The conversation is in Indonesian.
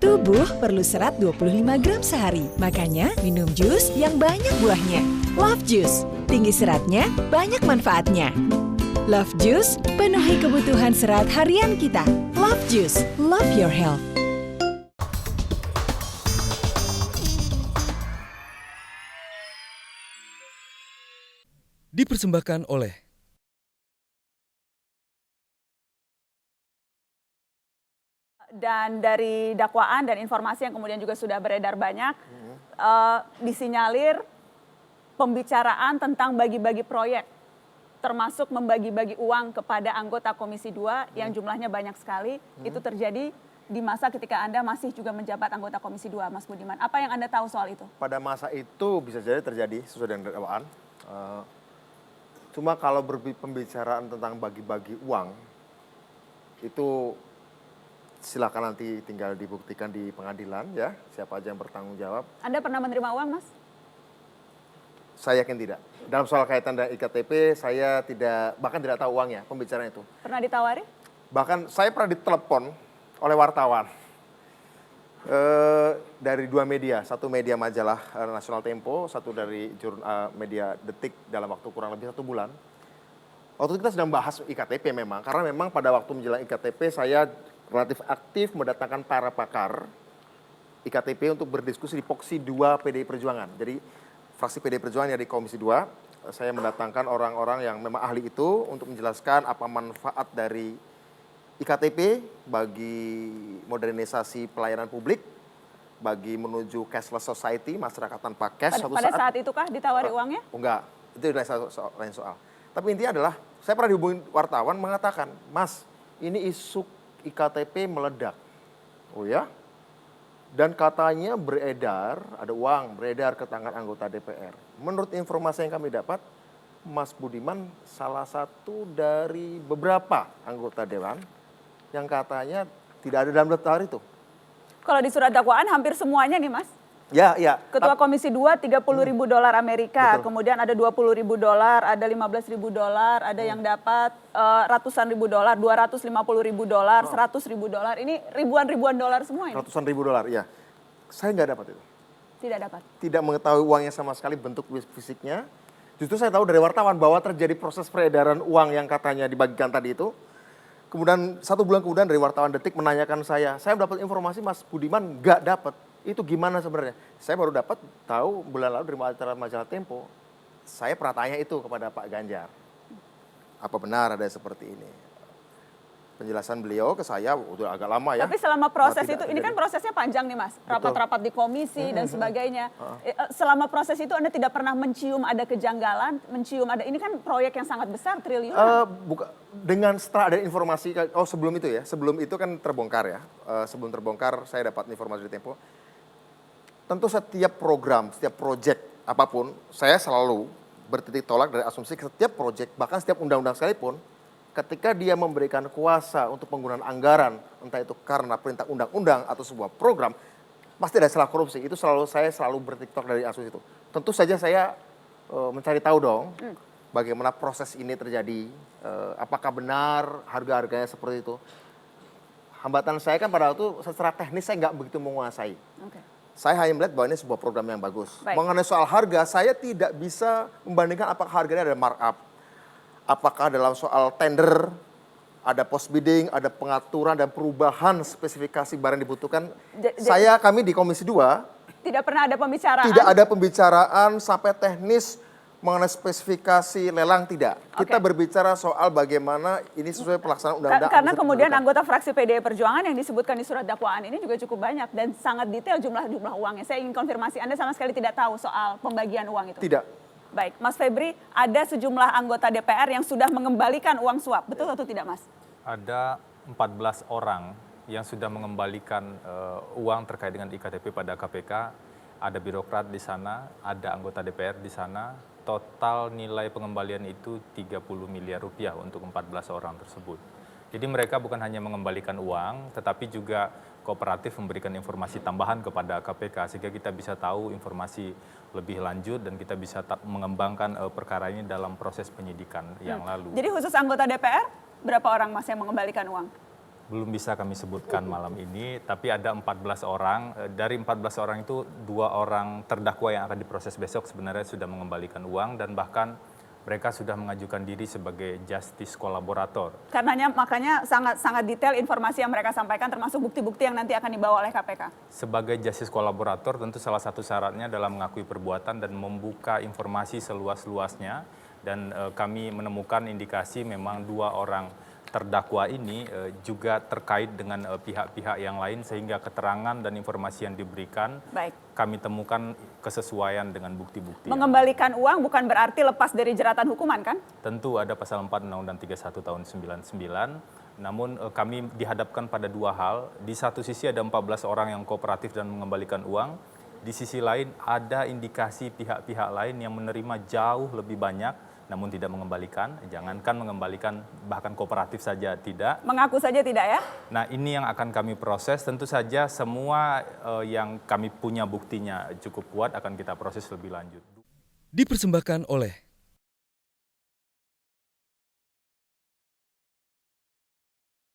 Tubuh perlu serat 25 gram sehari, makanya minum jus yang banyak buahnya. Love Juice, tinggi seratnya, banyak manfaatnya. Love Juice, penuhi kebutuhan serat harian kita. Love Juice, love your health. Dipersembahkan oleh dan dari dakwaan dan informasi yang kemudian juga sudah beredar banyak, disinyalir pembicaraan tentang bagi-bagi proyek, termasuk membagi-bagi uang kepada anggota Komisi 2 yang jumlahnya banyak sekali, itu terjadi di masa ketika Anda masih juga menjabat anggota Komisi 2, Mas Budiman. Apa yang Anda tahu soal itu? Pada masa itu bisa jadi terjadi sesuai dengan dakwaan. Cuma kalau pembicaraan tentang bagi-bagi uang, itu silakan nanti tinggal dibuktikan di pengadilan ya, siapa aja yang bertanggung jawab. Anda pernah menerima uang, Mas? Saya yakin tidak. Dalam soal kaitan dengan IKTP, saya bahkan tidak tahu uangnya, pembicaraan itu. Pernah ditawari? Bahkan saya pernah ditelepon oleh wartawan dari dua media, satu media majalah Nasional Tempo, satu dari media Detik dalam waktu kurang lebih 1 bulan. Waktu itu kita sedang bahas IKTP memang, karena memang pada waktu menjelang IKTP saya relatif aktif mendatangkan para pakar IKTP untuk berdiskusi di Poksi 2 PDI Perjuangan. Jadi fraksi PDI Perjuangan yang di Komisi 2, saya mendatangkan orang-orang yang memang ahli itu untuk menjelaskan apa manfaat dari IKTP bagi modernisasi pelayanan publik, bagi menuju cashless society, masyarakat tanpa cash. Pada saat itu kah ditawari uangnya? Enggak, itu lain soal. Tapi intinya adalah, saya pernah dihubungi wartawan mengatakan, Mas, ini isu IKTP meledak. Oh ya? Dan katanya beredar, ada uang beredar ke tangan anggota DPR. Menurut informasi yang kami dapat, Mas Budiman salah satu dari beberapa anggota Dewan yang katanya tidak ada dalam daftar itu. Kalau di surat dakwaan hampir semuanya nih, Mas. Ya. Ketua Komisi 2 $30.000 Amerika, Betul. kemudian ada $20.000, ada $15.000, ada yang dapat ratusan ribu dolar, $250.000, $100.000. Ini ribuan dolar semua ini. Ratusan ribu dolar, ya. Saya nggak dapat itu. Tidak dapat. Tidak mengetahui uangnya sama sekali, bentuk fisiknya. Justru saya tahu dari wartawan bahwa terjadi proses peredaran uang yang katanya dibagikan tadi itu. Kemudian 1 bulan kemudian dari wartawan Detik menanyakan saya mendapat informasi Mas Budiman nggak dapat. Itu gimana sebenarnya? Saya baru dapat tahu bulan lalu dari majalah Tempo. Saya pernah tanya itu kepada Pak Ganjar. Apa benar ada seperti ini? Penjelasan beliau ke saya udah agak lama ya. Tapi selama proses itu, ini kan prosesnya panjang nih Mas. Rapat-rapat di komisi dan sebagainya. Selama proses itu Anda tidak pernah mencium ada kejanggalan, ini kan proyek yang sangat besar, triliunan. Dengan setelah ada informasi, sebelum itu ya, sebelum itu kan terbongkar ya. Sebelum terbongkar saya dapat informasi dari Tempo. Tentu setiap program, setiap proyek apapun, saya selalu bertitik tolak dari asumsi setiap proyek, bahkan setiap undang-undang sekalipun, ketika dia memberikan kuasa untuk penggunaan anggaran, entah itu karena perintah undang-undang atau sebuah program, pasti ada celah korupsi. Itu saya selalu bertitik tolak dari asumsi itu. Tentu saja saya mencari tahu dong, bagaimana proses ini terjadi, apakah benar harga-harganya seperti itu. Hambatan saya kan pada waktu secara teknis saya nggak begitu menguasai. Saya hanya melihat bahwa ini sebuah program yang bagus. Baik. Mengenai soal harga, saya tidak bisa membandingkan apakah harganya ada markup. Apakah dalam soal tender, ada post bidding, ada pengaturan dan perubahan spesifikasi barang yang dibutuhkan. Kami di Komisi 2, tidak pernah ada pembicaraan? Tidak ada pembicaraan sampai teknis mengenai spesifikasi lelang, tidak. Kita berbicara soal bagaimana ini sesuai pelaksanaan undang-undang. Karena kemudian anggota fraksi PDI Perjuangan yang disebutkan di surat dakwaan ini juga cukup banyak dan sangat detail jumlah uangnya. Saya ingin konfirmasi, Anda sama sekali tidak tahu soal pembagian uang itu? Tidak. Baik, Mas Febri, ada sejumlah anggota DPR yang sudah mengembalikan uang suap, betul atau tidak, Mas? Ada 14 orang yang sudah mengembalikan uang terkait dengan IKTP pada KPK. Ada birokrat di sana, ada anggota DPR di sana. Total nilai pengembalian itu 30 miliar rupiah untuk 14 orang tersebut. Jadi mereka bukan hanya mengembalikan uang, tetapi juga kooperatif memberikan informasi tambahan kepada KPK sehingga kita bisa tahu informasi lebih lanjut dan kita bisa mengembangkan perkara ini dalam proses penyidikan yang lalu. Jadi khusus anggota DPR, berapa orang Mas yang mengembalikan uang? Belum bisa kami sebutkan malam ini, tapi ada 14 orang. Dari 14 orang itu 2 orang terdakwa yang akan diproses besok sebenarnya sudah mengembalikan uang dan bahkan mereka sudah mengajukan diri sebagai justice kolaborator. Karenanya makanya sangat detail informasi yang mereka sampaikan termasuk bukti-bukti yang nanti akan dibawa oleh KPK. Sebagai justice kolaborator tentu salah satu syaratnya adalah mengakui perbuatan dan membuka informasi seluas-luasnya. Dan kami menemukan indikasi memang 2 orang terdakwa ini juga terkait dengan pihak-pihak yang lain sehingga keterangan dan informasi yang diberikan kami temukan kesesuaian dengan bukti-bukti. Mengembalikan uang bukan berarti lepas dari jeratan hukuman kan? Tentu ada pasal 4 Undang-Undang 31 tahun 99. Namun kami dihadapkan pada 2 hal. Di satu sisi ada 14 orang yang kooperatif dan mengembalikan uang. Di sisi lain ada indikasi pihak-pihak lain yang menerima jauh lebih banyak namun tidak mengembalikan, jangankan mengembalikan bahkan kooperatif saja tidak. Mengaku saja tidak ya? Nah ini yang akan kami proses, tentu saja semua yang kami punya buktinya cukup kuat akan kita proses lebih lanjut. Dipersembahkan oleh